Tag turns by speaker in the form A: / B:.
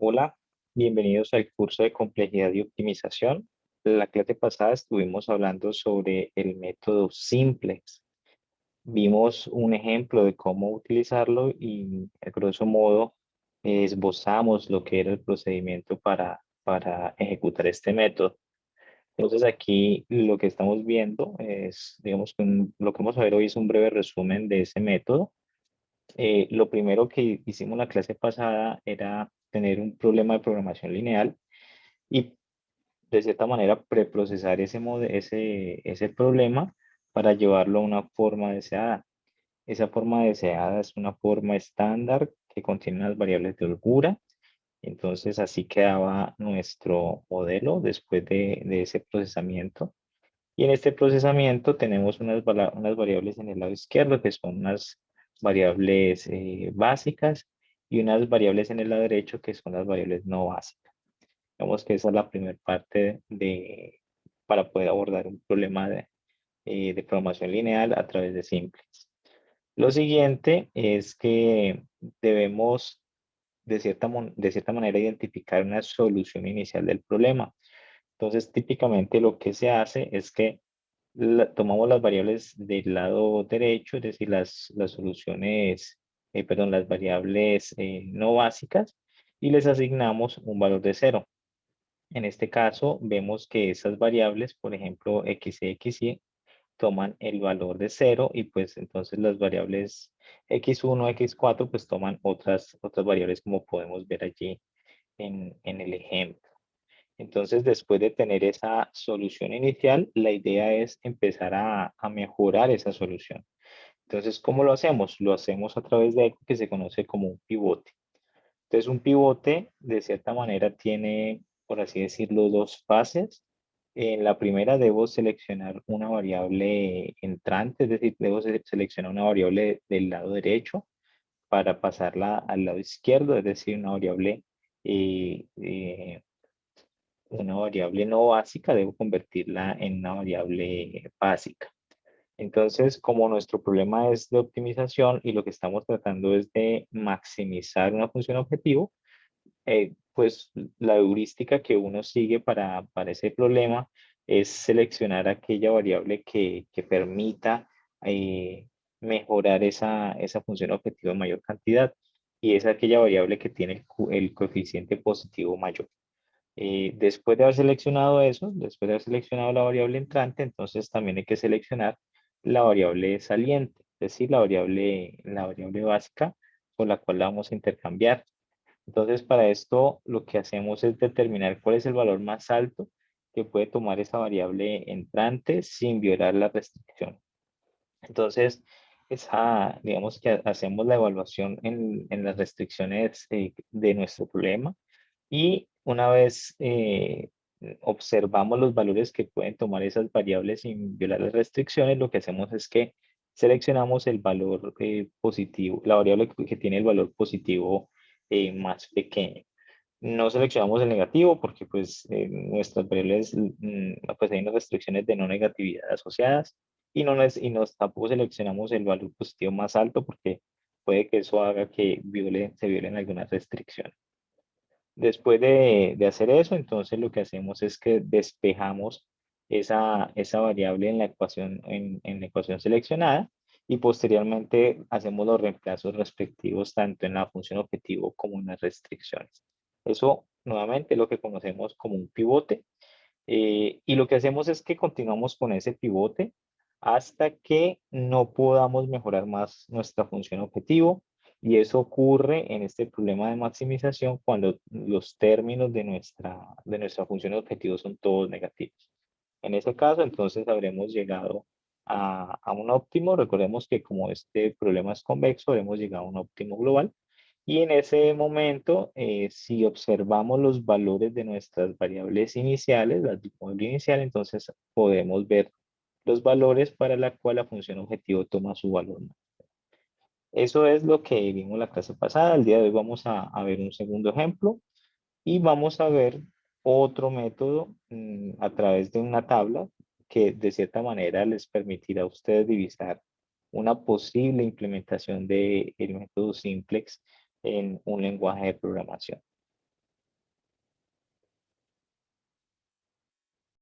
A: Hola, bienvenidos al curso de complejidad y optimización. La clase pasada estuvimos hablando sobre el método simplex. Vimos un ejemplo de cómo utilizarlo y, a grosso modo, esbozamos lo que era el procedimiento para ejecutar este método. Entonces, aquí lo que estamos viendo es, digamos, que lo que vamos a ver hoy es un breve resumen de ese método. Lo primero que hicimos en la clase pasada era tener un problema de programación lineal y de cierta manera preprocesar ese problema para llevarlo a una forma deseada. Esa forma deseada es una forma estándar que contiene unas variables de holgura. Entonces así quedaba nuestro modelo después de ese procesamiento. Y en este procesamiento tenemos unas variables en el lado izquierdo que son unas variables básicas y unas variables en el lado derecho que son las variables no básicas. Digamos que esa es la primera parte para poder abordar un problema de programación lineal a través de simplex. Lo siguiente es que debemos de cierta manera identificar una solución inicial del problema. Entonces, típicamente lo que se hace es que tomamos las variables del lado derecho, es decir, las soluciones, perdón, las variables no básicas y les asignamos un valor de cero. En este caso, vemos que esas variables, por ejemplo, x y x y, toman el valor de cero y pues entonces las variables x1, x4, pues toman otras variables como podemos ver allí en el ejemplo. Entonces, después de tener esa solución inicial, la idea es empezar a mejorar esa solución. Entonces, ¿cómo lo hacemos? Lo hacemos a través de algo que se conoce como un pivote. Entonces, un pivote, de cierta manera, tiene, por así decirlo, dos fases. En la primera debo seleccionar una variable entrante, es decir, debo seleccionar una variable del lado derecho para pasarla al lado izquierdo, es decir, eh, eh, una variable no básica, debo convertirla en una variable básica. Entonces, como nuestro problema es de optimización y lo que estamos tratando es de maximizar una función objetivo, pues la heurística que uno sigue para ese problema es seleccionar aquella variable que permita mejorar esa función objetivo en mayor cantidad y es aquella variable que tiene el coeficiente positivo mayor. Después de haber seleccionado eso, después de haber seleccionado la variable entrante, entonces también hay que seleccionar la variable saliente, es decir, la variable básica con la cual la vamos a intercambiar. Entonces, para esto lo que hacemos es determinar cuál es el valor más alto que puede tomar esa variable entrante sin violar la restricción. Entonces, digamos que hacemos la evaluación en las restricciones de nuestro problema y una vez observamos los valores que pueden tomar esas variables sin violar las restricciones, lo que hacemos es que seleccionamos el valor positivo, la variable que tiene el valor positivo más pequeño. No seleccionamos el negativo porque pues nuestras variables, pues hay unas restricciones de no negatividad asociadas y tampoco seleccionamos el valor positivo más alto porque puede que eso haga que se violen algunas restricciones. Después de hacer eso, entonces lo que hacemos es que despejamos esa variable en la ecuación seleccionada y posteriormente hacemos los reemplazos respectivos tanto en la función objetivo como en las restricciones. Eso nuevamente es lo que conocemos como un pivote. Y lo que hacemos es que continuamos con ese pivote hasta que no podamos mejorar más nuestra función objetivo. Y eso ocurre en este problema de maximización cuando los términos de nuestra función objetivo son todos negativos. En ese caso, entonces habremos llegado a un óptimo. Recordemos que como este problema es convexo, habremos llegado a un óptimo global. Y en ese momento, si observamos los valores de nuestras variables iniciales, las del modelo inicial, entonces podemos ver los valores para la cual la función objetivo toma su valor. Eso es lo que vimos la clase pasada. El día de hoy vamos a ver un segundo ejemplo y vamos a ver otro método a través de una tabla que de cierta manera les permitirá a ustedes divisar una posible implementación del método simplex en un lenguaje de programación.